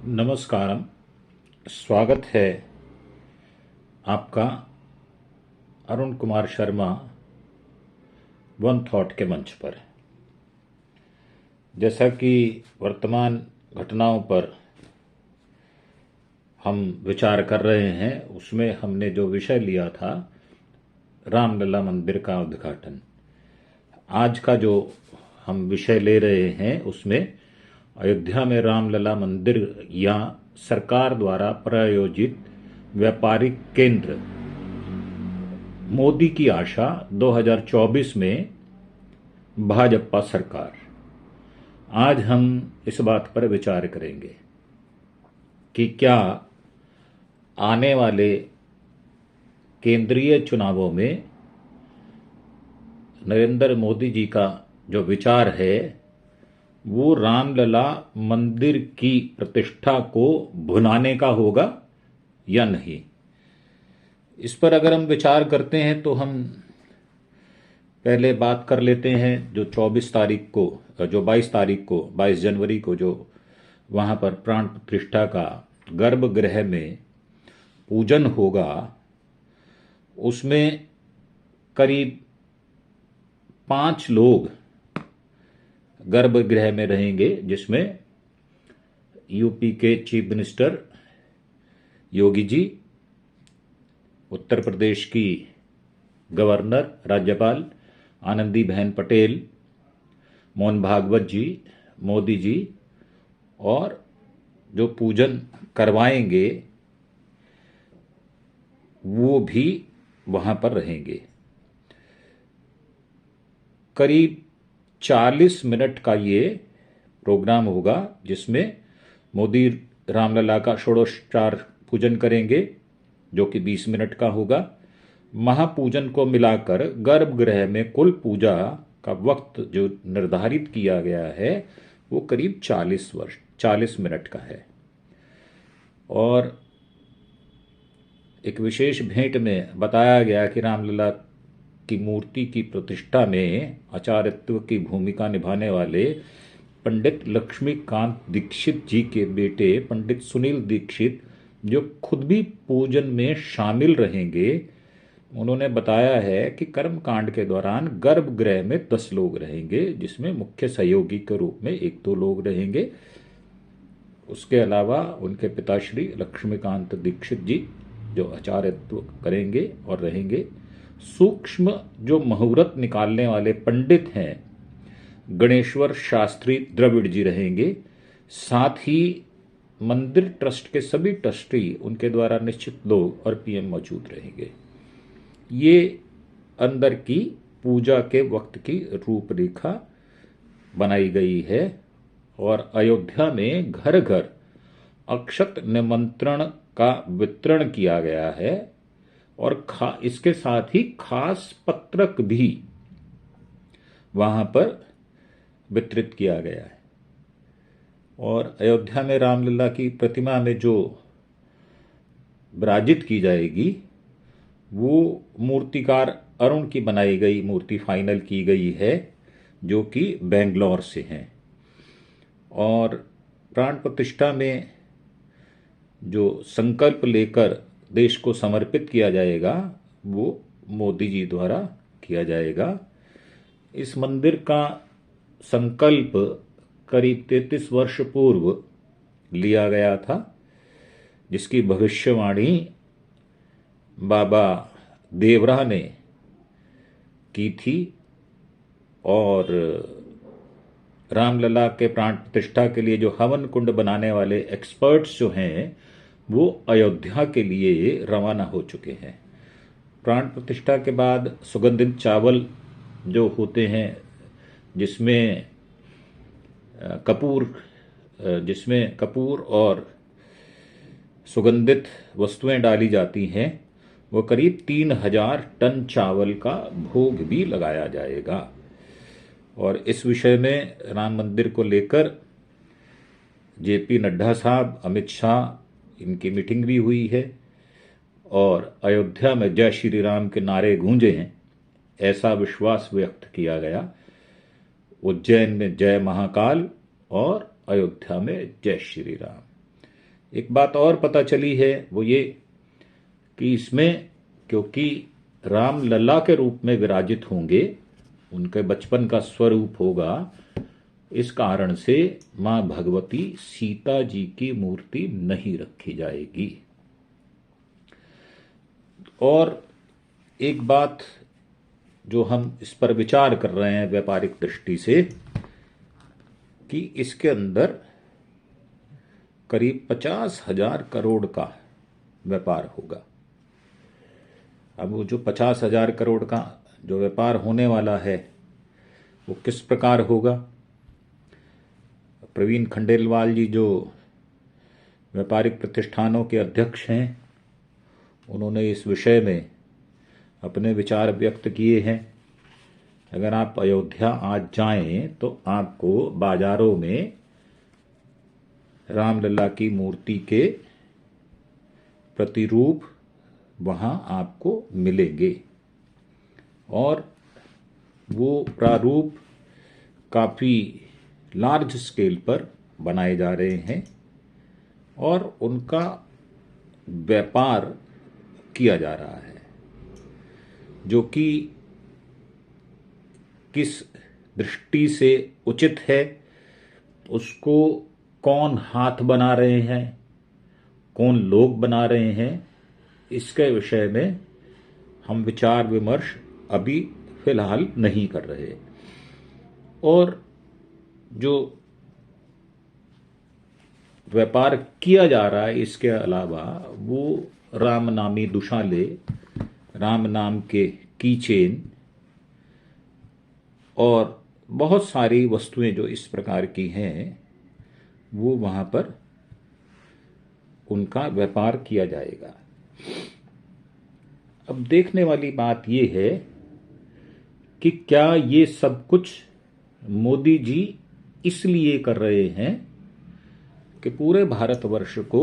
नमस्कारम। स्वागत है आपका अरुण कुमार शर्मा वन थॉट के मंच पर। जैसा कि वर्तमान घटनाओं पर हम विचार कर रहे हैं, उसमें हमने जो विषय लिया था रामलला मंदिर का उद्घाटन। आज का जो हम विषय ले रहे हैं उसमें अयोध्या में रामलला मंदिर या सरकार द्वारा प्रायोजित व्यापारिक केंद्र मोदी की आशा 2024 में भाजपा सरकार। आज हम इस बात पर विचार करेंगे कि क्या आने वाले केंद्रीय चुनावों में नरेंद्र मोदी जी का जो विचार है वो रामलला मंदिर की प्रतिष्ठा को भुनाने का होगा या नहीं। इस पर अगर हम विचार करते हैं तो हम पहले बात कर लेते हैं जो 22 तारीख को, जो 22 जनवरी को जो वहाँ पर प्राण प्रतिष्ठा का गर्भगृह में पूजन होगा, उसमें करीब 5 लोग गर्भगृह में रहेंगे, जिसमें यूपी के चीफ मिनिस्टर योगी जी, उत्तर प्रदेश की गवर्नर राज्यपाल आनंदीबेन पटेल, मोहन भागवत जी, मोदी जी, और जो पूजन करवाएंगे वो भी वहां पर रहेंगे। करीब 40 मिनट का ये प्रोग्राम होगा, जिसमें मोदी रामलला का षोडशोपचार पूजन करेंगे जो कि 20 मिनट का होगा। महापूजन को मिलाकर गर्भगृह में कुल पूजा का वक्त जो निर्धारित किया गया है वो करीब 40 मिनट का है। और एक विशेष भेंट में बताया गया कि रामलला की मूर्ति की प्रतिष्ठा में आचार्यत्व की भूमिका निभाने वाले पंडित लक्ष्मीकांत दीक्षित जी के बेटे पंडित सुनील दीक्षित, जो खुद भी पूजन में शामिल रहेंगे, उन्होंने बताया है कि कर्मकांड के दौरान गर्भगृह में 10 लोग रहेंगे, जिसमें मुख्य सहयोगी के रूप में 1-2 लोग रहेंगे। उसके अलावा उनके पिताश्री लक्ष्मीकांत दीक्षित जी जो आचार्यत्व करेंगे और रहेंगे। सूक्ष्म जो मुहूर्त निकालने वाले पंडित हैं गणेश्वर शास्त्री द्रविड़ जी रहेंगे। साथ ही मंदिर ट्रस्ट के सभी ट्रस्टी, उनके द्वारा निश्चित लोग और पीएम मौजूद रहेंगे। ये अंदर की पूजा के वक्त की रूपरेखा बनाई गई है। और अयोध्या में घर घर अक्षत निमंत्रण का वितरण किया गया है और इसके साथ ही खास पत्रक भी वहां पर वितरित किया गया है। और अयोध्या में रामलला की प्रतिमा में जो विराजित की जाएगी वो मूर्तिकार अरुण की बनाई गई मूर्ति फाइनल की गई है, जो कि बेंगलोर से हैं। और प्राण प्रतिष्ठा में जो संकल्प लेकर देश को समर्पित किया जाएगा वो मोदी जी द्वारा किया जाएगा। इस मंदिर का संकल्प करीब 33 वर्ष पूर्व लिया गया था, जिसकी भविष्यवाणी बाबा देवरा ने की थी। और रामलला के प्राण प्रतिष्ठा के लिए जो हवन कुंड बनाने वाले एक्सपर्ट्स जो हैं वो अयोध्या के लिए रवाना हो चुके हैं। प्राण प्रतिष्ठा के बाद सुगंधित चावल जो होते हैं, जिसमें कपूर और सुगंधित वस्तुएं डाली जाती हैं, वो करीब 3000 टन चावल का भोग भी लगाया जाएगा। और इस विषय में राम मंदिर को लेकर जेपी नड्डा साहब, अमित शाह, इनकी मीटिंग भी हुई है। और अयोध्या में जय श्री राम के नारे गूंजे हैं, ऐसा विश्वास व्यक्त किया गया। उज्जैन में जय महाकाल और अयोध्या में जय श्री राम। एक बात और पता चली है, वो ये कि इसमें क्योंकि राम लला के रूप में विराजित होंगे, उनके बचपन का स्वरूप होगा, इस कारण से मां भगवती सीता जी की मूर्ति नहीं रखी जाएगी। और एक बात जो हम इस पर विचार कर रहे हैं व्यापारिक दृष्टि से, कि इसके अंदर करीब 50,000 करोड़ का व्यापार होगा। अब वो जो 50,000 करोड़ का जो व्यापार होने वाला है वो किस प्रकार होगा? प्रवीण खंडेलवाल जी जो व्यापारिक प्रतिष्ठानों के अध्यक्ष हैं, उन्होंने इस विषय में अपने विचार व्यक्त किए हैं। अगर आप अयोध्या आज जाएं तो आपको बाजारों में रामलला की मूर्ति के प्रतिरूप वहां आपको मिलेंगे और वो प्रारूप काफ़ी लार्ज स्केल पर बनाए जा रहे हैं और उनका व्यापार किया जा रहा है, जो कि किस दृष्टि से उचित है, उसको कौन हाथ बना रहे हैं, कौन लोग बना रहे हैं, इसके विषय में हम विचार विमर्श अभी फिलहाल नहीं कर रहे। और जो व्यापार किया जा रहा है इसके अलावा वो राम नामी दुशाले, राम नाम के कीचेन और बहुत सारी वस्तुएं जो इस प्रकार की हैं, वो वहां पर उनका व्यापार किया जाएगा। अब देखने वाली बात ये है कि क्या ये सब कुछ मोदी जी इसलिए कर रहे हैं कि पूरे भारतवर्ष को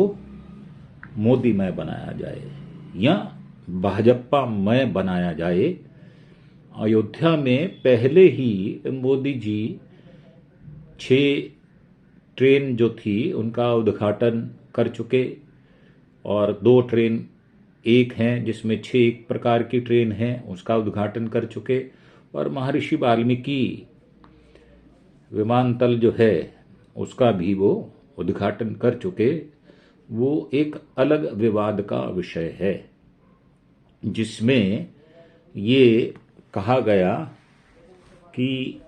मोदीमय बनाया जाए या भाजपामय बनाया जाए। अयोध्या में पहले ही मोदी जी 6 ट्रेन जो थी उनका उद्घाटन कर चुके और 2 ट्रेन एक हैं जिसमें 6 एक प्रकार की ट्रेन हैं, उसका उद्घाटन कर चुके और महर्षि वाल्मीकि विमानतल जो है उसका भी वो उद्घाटन कर चुके। वो एक अलग विवाद का विषय है जिसमें ये कहा गया कि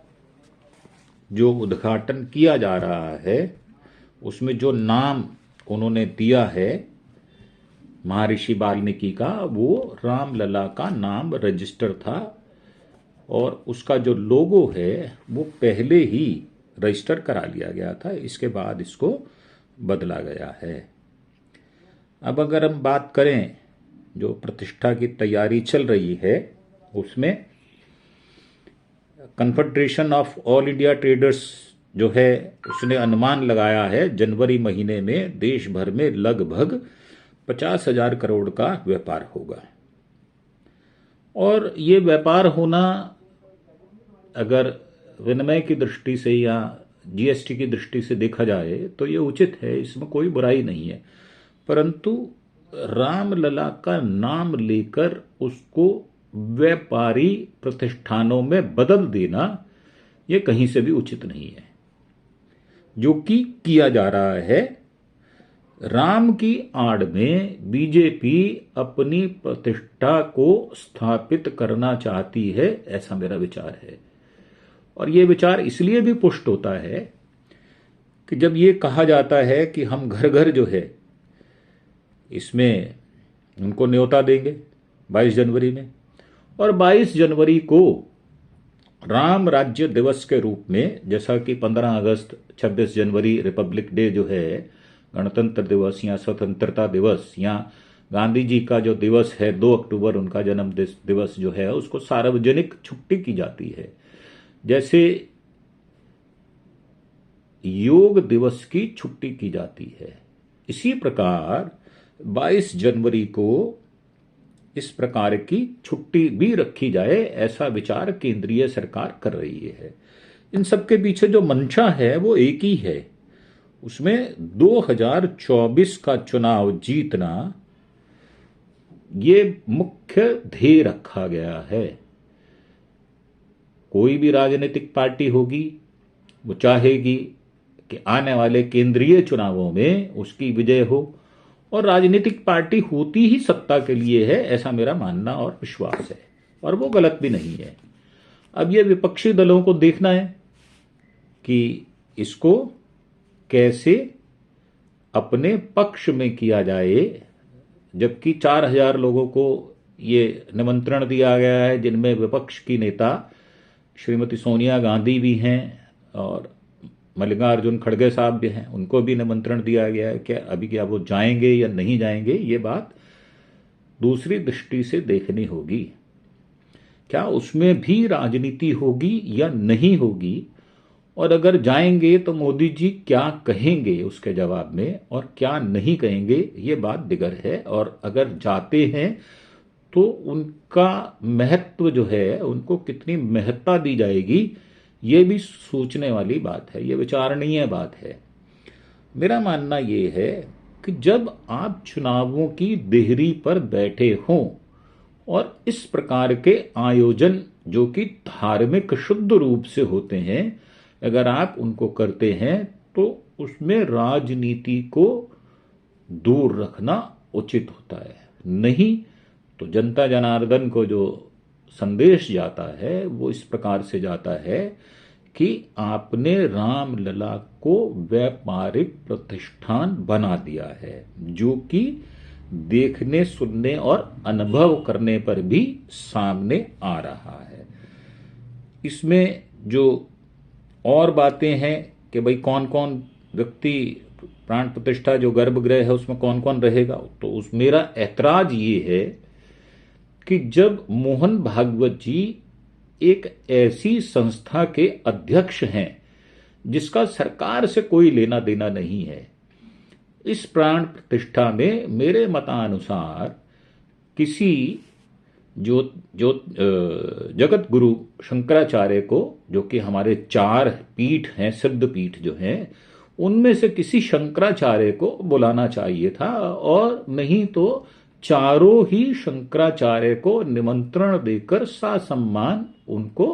जो उद्घाटन किया जा रहा है उसमें जो नाम उन्होंने दिया है महर्षि वाल्मीकि का, वो रामलला का नाम रजिस्टर था और उसका जो लोगो है वो पहले ही रजिस्टर करा लिया गया था, इसके बाद इसको बदला गया है। अब अगर हम बात करें जो प्रतिष्ठा की तैयारी चल रही है उसमें confederation of all India traders जो है उसने अनुमान लगाया है जनवरी महीने में देश भर में लगभग 50,000 करोड़ का व्यापार होगा। और ये व्यापार होना अगर विनिमय की दृष्टि से या जीएसटी की दृष्टि से देखा जाए तो ये उचित है, इसमें कोई बुराई नहीं है। परंतु रामलला का नाम लेकर उसको व्यापारी प्रतिष्ठानों में बदल देना ये कहीं से भी उचित नहीं है। जो कि किया जा रहा है, राम की आड़ में बीजेपी अपनी प्रतिष्ठा को स्थापित करना चाहती है, ऐसा मेरा विचार है। और ये विचार इसलिए भी पुष्ट होता है कि जब ये कहा जाता है कि हम घर घर जो है इसमें उनको न्योता देंगे 22 जनवरी में, और 22 जनवरी को राम राज्य दिवस के रूप में, जैसा कि 15 अगस्त 26 जनवरी रिपब्लिक डे जो है गणतंत्र दिवस या स्वतंत्रता दिवस या गांधी जी का जो दिवस है 2 अक्टूबर उनका जन्म दिवस जो है उसको सार्वजनिक छुट्टी की जाती है। जैसे योग दिवस की छुट्टी की जाती है, इसी प्रकार 22 जनवरी को इस प्रकार की छुट्टी भी रखी जाए, ऐसा विचार केंद्रीय सरकार कर रही है। इन सब के पीछे जो मंशा है वो एक ही है, उसमें 2024 का चुनाव जीतना ये मुख्य ध्येय रखा गया है। कोई भी राजनीतिक पार्टी होगी वो चाहेगी कि आने वाले केंद्रीय चुनावों में उसकी विजय हो, और राजनीतिक पार्टी होती ही सत्ता के लिए है, ऐसा मेरा मानना और विश्वास है, और वो गलत भी नहीं है। अब ये विपक्षी दलों को देखना है कि इसको कैसे अपने पक्ष में किया जाए, जबकि 4000 लोगों को ये निमंत्रण दिया गया है, जिनमें विपक्ष की नेता श्रीमती सोनिया गांधी भी हैं और मल्लिकार्जुन खड़गे साहब भी हैं, उनको भी निमंत्रण दिया गया है। क्या वो जाएंगे या नहीं जाएंगे, ये बात दूसरी दृष्टि से देखनी होगी। क्या उसमें भी राजनीति होगी या नहीं होगी, और अगर जाएंगे तो मोदी जी क्या कहेंगे उसके जवाब में, और क्या नहीं कहेंगे, ये बात दिगर है। और अगर जाते हैं तो उनका महत्व जो है, उनको कितनी महत्ता दी जाएगी, ये भी सोचने वाली बात है, ये विचारणीय बात है। मेरा मानना ये है कि जब आप चुनावों की देहरी पर बैठे हों और इस प्रकार के आयोजन जो कि धार्मिक शुद्ध रूप से होते हैं, अगर आप उनको करते हैं तो उसमें राजनीति को दूर रखना उचित होता है। नहीं तो जनता जनार्दन को जो संदेश जाता है वो इस प्रकार से जाता है कि आपने रामलला को व्यापारिक प्रतिष्ठान बना दिया है, जो कि देखने, सुनने और अनुभव करने पर भी सामने आ रहा है। इसमें जो और बातें हैं कि भाई कौन कौन व्यक्ति, प्राण प्रतिष्ठा जो गर्भगृह है उसमें कौन कौन रहेगा, तो उस मेरा ऐतराज ये है कि जब मोहन भागवत जी एक ऐसी संस्था के अध्यक्ष हैं जिसका सरकार से कोई लेना देना नहीं है, इस प्राण प्रतिष्ठा में मेरे मतानुसार किसी जो जगत गुरु शंकराचार्य को, जो कि हमारे 4 पीठ हैं, सिद्ध पीठ जो हैं, उनमें से किसी शंकराचार्य को बुलाना चाहिए था, और नहीं तो चारों ही शंकराचार्य को निमंत्रण देकर ससम्मान उनको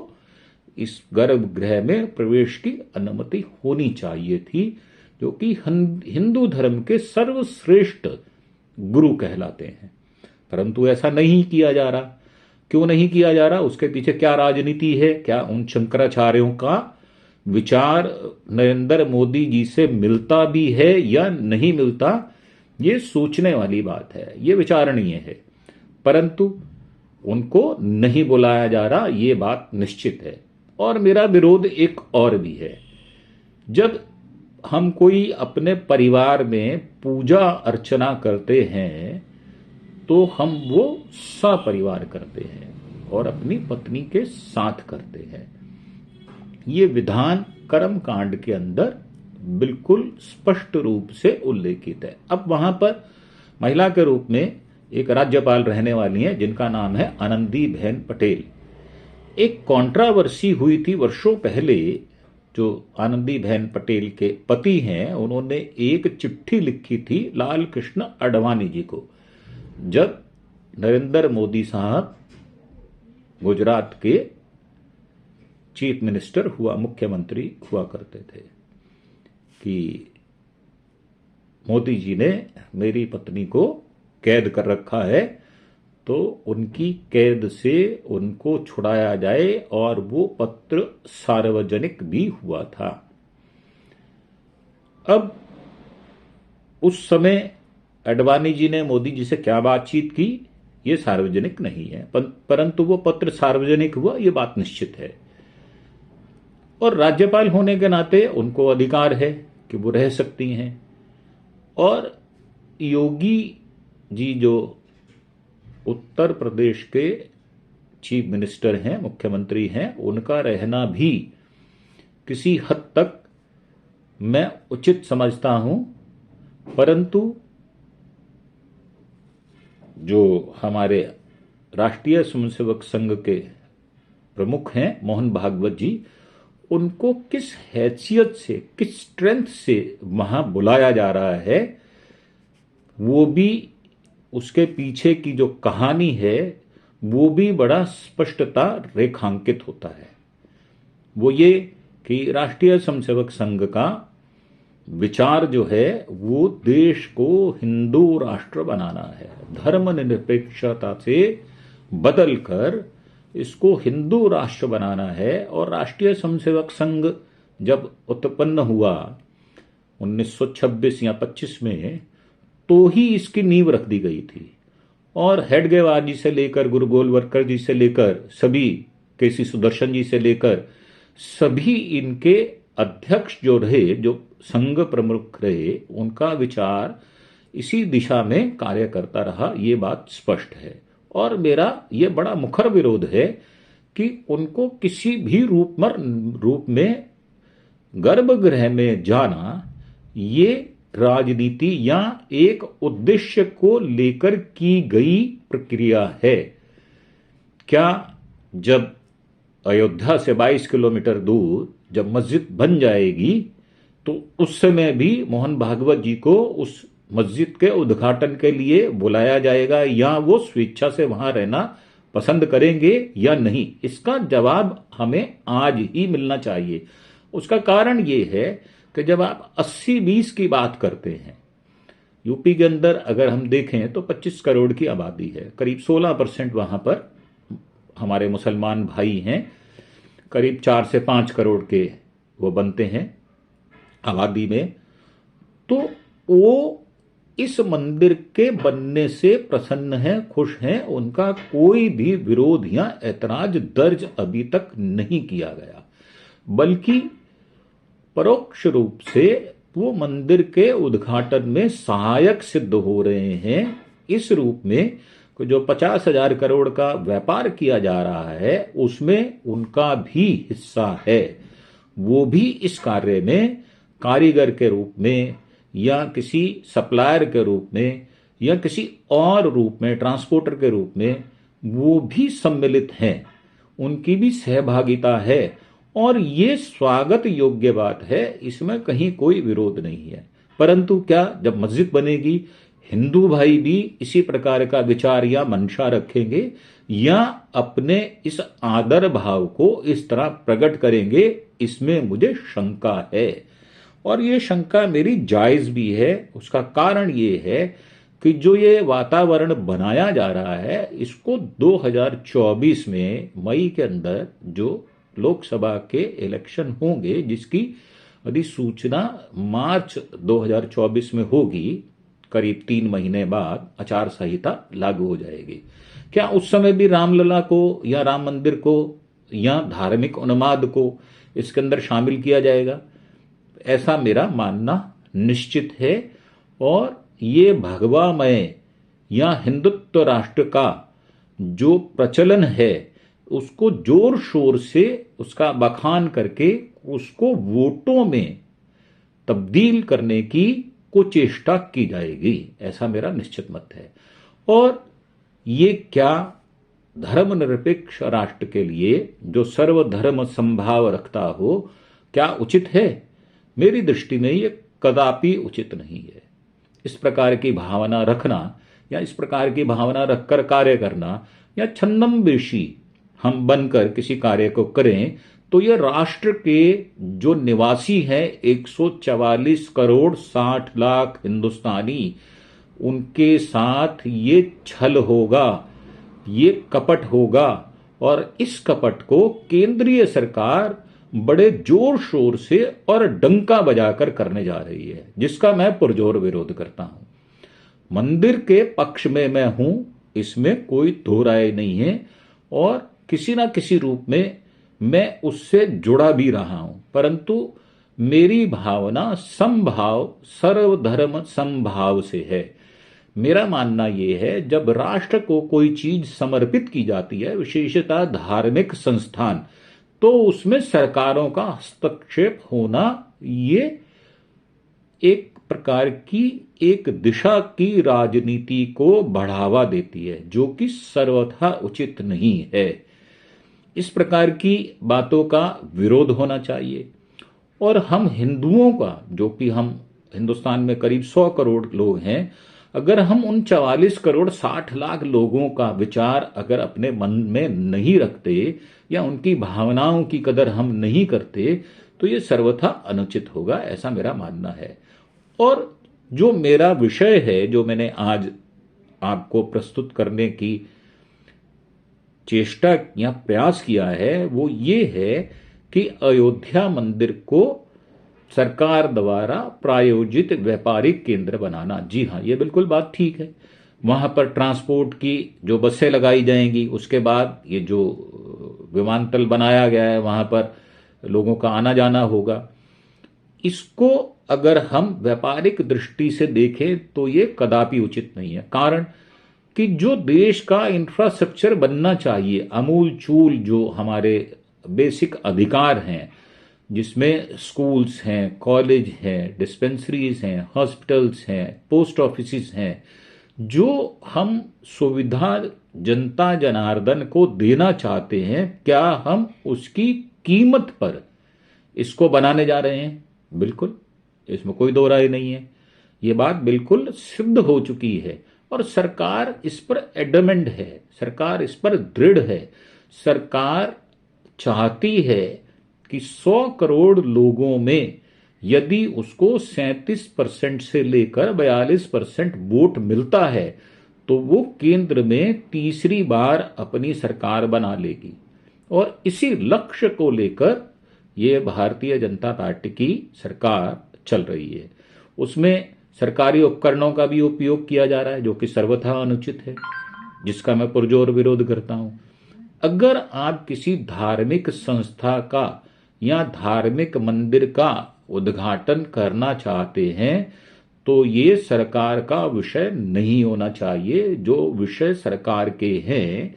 इस गर्भगृह में प्रवेश की अनुमति होनी चाहिए थी, जो कि हिंदू धर्म के सर्वश्रेष्ठ गुरु कहलाते हैं। परंतु ऐसा नहीं किया जा रहा। क्यों नहीं किया जा रहा? उसके पीछे क्या राजनीति है? क्या उन शंकराचार्यों का विचार नरेंद्र मोदी जी से मिलता भी है या नहीं मिलता? ये सोचने वाली बात है, ये विचारणीय है। परंतु उनको नहीं बुलाया जा रहा, ये बात निश्चित है। और मेरा विरोध एक और भी है। जब हम कोई अपने परिवार में पूजा अर्चना करते हैं तो हम वो सपरिवार करते हैं और अपनी पत्नी के साथ करते हैं। ये विधान कर्म कांड के अंदर बिल्कुल स्पष्ट रूप से उल्लेखित है। अब वहां पर महिला के रूप में एक राज्यपाल रहने वाली हैं जिनका नाम है आनंदीबेन पटेल। एक कंट्रोवर्सी हुई थी वर्षों पहले। जो आनंदीबेन पटेल के पति हैं, उन्होंने एक चिट्ठी लिखी थी लाल कृष्ण आडवाणी जी को, जब नरेंद्र मोदी साहब गुजरात के चीफ मिनिस्टर मुख्यमंत्री हुआ करते थे, कि मोदी जी ने मेरी पत्नी को कैद कर रखा है, तो उनकी कैद से उनको छुड़ाया जाए। और वो पत्र सार्वजनिक भी हुआ था। अब उस समय आडवाणी जी ने मोदी जी से क्या बातचीत की, ये सार्वजनिक नहीं है, परंतु वो पत्र सार्वजनिक हुआ, ये बात निश्चित है। और राज्यपाल होने के नाते उनको अधिकार है कि वो रह सकती हैं। और योगी जी जो उत्तर प्रदेश के चीफ मिनिस्टर हैं, मुख्यमंत्री हैं, उनका रहना भी किसी हद तक मैं उचित समझता हूं। परंतु जो हमारे राष्ट्रीय स्वयंसेवक संघ के प्रमुख हैं मोहन भागवत जी, उनको किस हैसियत से, किस स्ट्रेंथ से वहां बुलाया जा रहा है, वो भी उसके पीछे की जो कहानी है वो भी बड़ा स्पष्टता रेखांकित होता है। वो ये कि राष्ट्रीय स्वयंसेवक संघ का विचार जो है वो देश को हिंदू राष्ट्र बनाना है, धर्मनिरपेक्षता से बदलकर इसको हिंदू राष्ट्र बनाना है। और राष्ट्रीय स्वयंसेवक संघ जब उत्पन्न हुआ 1926 या 25 में, तो ही इसकी नींव रख दी गई थी। और हेडगेवार जी से लेकर, गुरु गोलवलकर जी से लेकर, सभी केसी सुदर्शन जी से लेकर सभी इनके अध्यक्ष जो रहे, जो संघ प्रमुख रहे, उनका विचार इसी दिशा में कार्य करता रहा, ये बात स्पष्ट है। और मेरा ये बड़ा मुखर विरोध है कि उनको किसी भी रूप में गर्भगृह में जाना ये राजनीति या एक उद्देश्य को लेकर की गई प्रक्रिया है। क्या जब अयोध्या से 22 किलोमीटर दूर जब मस्जिद बन जाएगी तो उस समय भी मोहन भागवत जी को उस मस्जिद के उद्घाटन के लिए बुलाया जाएगा, या वो स्वेच्छा से वहां रहना पसंद करेंगे या नहीं? इसका जवाब हमें आज ही मिलना चाहिए। उसका कारण ये है कि जब आप 80-20 की बात करते हैं, यूपी के अंदर अगर हम देखें तो 25 करोड़ की आबादी है, करीब 16% वहां पर हमारे मुसलमान भाई हैं, करीब 4 से 5 करोड़ के वो बनते हैं आबादी में। तो वो इस मंदिर के बनने से प्रसन्न हैं, खुश हैं, उनका कोई भी विरोध या ऐतराज दर्ज अभी तक नहीं किया गया, बल्कि परोक्ष रूप से वो मंदिर के उद्घाटन में सहायक सिद्ध हो रहे हैं, इस रूप में कि जो 50,000 करोड़ का व्यापार किया जा रहा है उसमें उनका भी हिस्सा है। वो भी इस कार्य में कारीगर के रूप में या किसी सप्लायर के रूप में या किसी और रूप में, ट्रांसपोर्टर के रूप में वो भी सम्मिलित हैं, उनकी भी सहभागिता है। और ये स्वागत योग्य बात है, इसमें कहीं कोई विरोध नहीं है। परंतु क्या जब मस्जिद बनेगी हिंदू भाई भी इसी प्रकार का विचार या मंशा रखेंगे, या अपने इस आदर भाव को इस तरह प्रकट करेंगे? इसमें मुझे शंका है, और ये शंका मेरी जायज भी है। उसका कारण ये है कि जो ये वातावरण बनाया जा रहा है, इसको 2024 में मई के अंदर जो लोकसभा के इलेक्शन होंगे, जिसकी अधिसूचना मार्च 2024 में होगी, करीब 3 महीने बाद आचार संहिता लागू हो जाएगी। क्या उस समय भी रामलला को या राम मंदिर को या धार्मिक उन्माद को इसके अंदर शामिल किया जाएगा? ऐसा मेरा मानना निश्चित है। और ये भगवामय या हिंदुत्व राष्ट्र का जो प्रचलन है उसको जोर शोर से उसका बखान करके उसको वोटों में तब्दील करने की कुचेष्टा की जाएगी, ऐसा मेरा निश्चित मत है। और ये क्या धर्मनिरपेक्ष राष्ट्र के लिए जो सर्वधर्म संभाव रखता हो, क्या उचित है? मेरी दृष्टि में ये कदापि उचित नहीं है। इस प्रकार की भावना रखना या इस प्रकार की भावना रखकर कार्य करना, या छद्मवेशी हम बनकर किसी कार्य को करें, तो ये राष्ट्र के जो निवासी हैं 144 करोड़ 60 लाख हिंदुस्तानी, उनके साथ ये छल होगा, ये कपट होगा। और इस कपट को केंद्रीय सरकार बड़े जोर शोर से और डंका बजाकर करने जा रही है, जिसका मैं पुरजोर विरोध करता हूं। मंदिर के पक्ष में मैं हूं, इसमें कोई दो राय नहीं है, और किसी ना किसी रूप में मैं उससे जुड़ा भी रहा हूं। परंतु मेरी भावना समभाव, सर्वधर्म समभाव से है। मेरा मानना यह है, जब राष्ट्र को कोई चीज समर्पित की जाती है, विशेषतः धार्मिक संस्थान, तो उसमें सरकारों का हस्तक्षेप होना ये एक प्रकार की एक दिशा की राजनीति को बढ़ावा देती है, जो कि सर्वथा उचित नहीं है। इस प्रकार की बातों का विरोध होना चाहिए। और हम हिंदुओं का, जो कि हम हिंदुस्तान में करीब 100 करोड़ लोग हैं, अगर हम उन 44 करोड़ 60 लाख लोगों का विचार अगर अपने मन में नहीं रखते या उनकी भावनाओं की कदर हम नहीं करते, तो ये सर्वथा अनुचित होगा, ऐसा मेरा मानना है। और जो मेरा विषय है, जो मैंने आज आपको प्रस्तुत करने की चेष्टा या प्रयास किया है, वो ये है कि अयोध्या मंदिर को सरकार द्वारा प्रायोजित व्यापारिक केंद्र बनाना। जी हाँ, ये बिल्कुल बात ठीक है। वहां पर ट्रांसपोर्ट की जो बसें लगाई जाएंगी, उसके बाद ये जो विमानतल बनाया गया है वहां पर लोगों का आना जाना होगा। इसको अगर हम व्यापारिक दृष्टि से देखें तो ये कदापि उचित नहीं है। कारण कि जो देश का इंफ्रास्ट्रक्चर बनना चाहिए, अमूल चूल जो हमारे बेसिक अधिकार हैं, जिसमें स्कूल्स हैं, कॉलेज हैं, डिस्पेंसरीज हैं, हॉस्पिटल्स हैं, पोस्ट ऑफिसेस हैं, जो हम सुविधा जनता जनार्दन को देना चाहते हैं, क्या हम उसकी कीमत पर इसको बनाने जा रहे हैं? बिल्कुल, इसमें कोई दो राय नहीं है। ये बात बिल्कुल सिद्ध हो चुकी है और सरकार इस पर एडमेंट है, सरकार इस पर दृढ़ है। सरकार चाहती है कि 100 करोड़ लोगों में यदि उसको 37% से लेकर 42% वोट मिलता है, तो वो केंद्र में तीसरी बार अपनी सरकार बना लेगी। और इसी लक्ष्य को लेकर ये भारतीय जनता पार्टी की सरकार चल रही है। उसमें सरकारी उपकरणों का भी उपयोग किया जा रहा है, जो कि सर्वथा अनुचित है, जिसका मैं पुरजोर विरोध करता हूं। अगर आप किसी धार्मिक संस्था का या धार्मिक मंदिर का उद्घाटन करना चाहते हैं, तो ये सरकार का विषय नहीं होना चाहिए। जो विषय सरकार के हैं,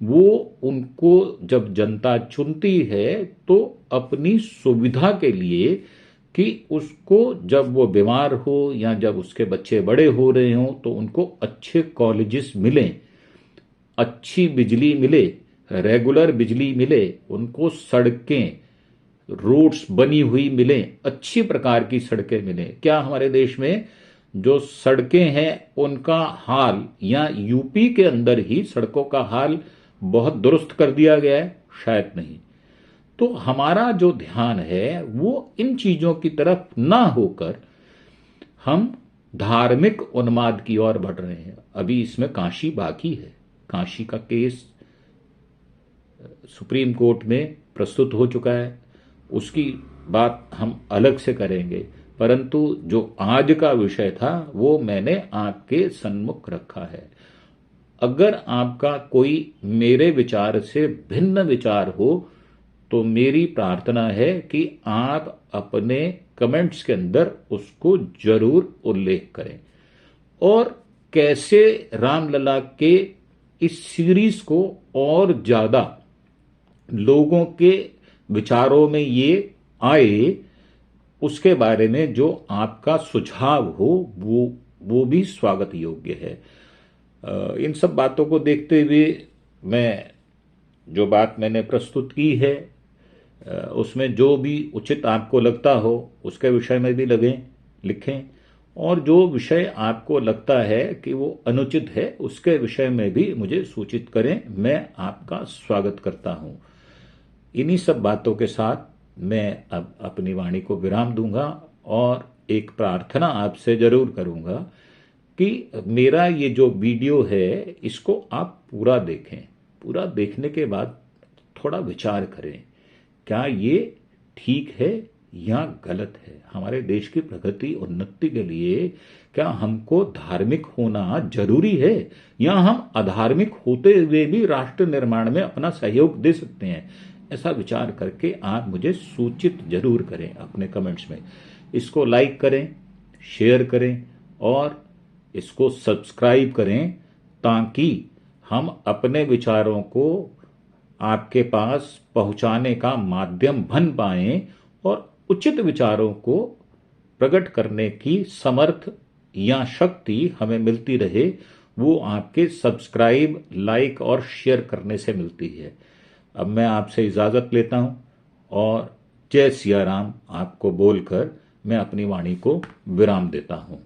वो उनको जब जनता चुनती है तो अपनी सुविधा के लिए, कि उसको जब वो बीमार हो या जब उसके बच्चे बड़े हो रहे हों तो उनको अच्छे कॉलेजेस मिलें, अच्छी बिजली मिले, रेगुलर बिजली मिले, उनको सड़कें, रोड्स बनी हुई मिलें, अच्छी प्रकार की सड़कें मिलें। क्या हमारे देश में जो सड़कें हैं उनका हाल, या यूपी के अंदर ही सड़कों का हाल बहुत दुरुस्त कर दिया गया है? शायद नहीं। तो हमारा जो ध्यान है वो इन चीजों की तरफ ना होकर हम धार्मिक उन्माद की ओर बढ़ रहे हैं। अभी इसमें काशी बाकी है। काशी का केस सुप्रीम कोर्ट में प्रस्तुत हो चुका है, उसकी बात हम अलग से करेंगे। परंतु जो आज का विषय था वो मैंने आपके सन्मुख रखा है। अगर आपका कोई मेरे विचार से भिन्न विचार हो तो मेरी प्रार्थना है कि आप अपने कमेंट्स के अंदर उसको जरूर उल्लेख करें। और कैसे रामलला के इस सीरीज को और ज्यादा लोगों के विचारों में ये आए, उसके बारे में जो आपका सुझाव हो वो भी स्वागत योग्य है। इन सब बातों को देखते हुए मैं जो बात मैंने प्रस्तुत की है, उसमें जो भी उचित आपको लगता हो उसके विषय में भी लिखें, और जो विषय आपको लगता है कि वो अनुचित है उसके विषय में भी मुझे सूचित करें। मैं आपका स्वागत करता हूं। इन्हीं सब बातों के साथ मैं अब अपनी वाणी को विराम दूंगा और एक प्रार्थना आपसे जरूर करूंगा कि मेरा ये जो वीडियो है इसको आप पूरा देखें। पूरा देखने के बाद थोड़ा विचार करें, क्या ये ठीक है या गलत है? हमारे देश की प्रगति उन्नति के लिए क्या हमको धार्मिक होना जरूरी है, या हम अधार्मिक होते हुए भी राष्ट्र निर्माण में अपना सहयोग दे सकते हैं? ऐसा विचार करके आप मुझे सूचित जरूर करें अपने कमेंट्स में। इसको लाइक करें, शेयर करें और इसको सब्सक्राइब करें, ताकि हम अपने विचारों को आपके पास पहुंचाने का माध्यम बन पाएं और उचित विचारों को प्रकट करने की समर्थ या शक्ति हमें मिलती रहे। वो आपके सब्सक्राइब, लाइक और शेयर करने से मिलती है। अब मैं आपसे इजाज़त लेता हूं और जय सिया राम आपको बोलकर मैं अपनी वाणी को विराम देता हूं।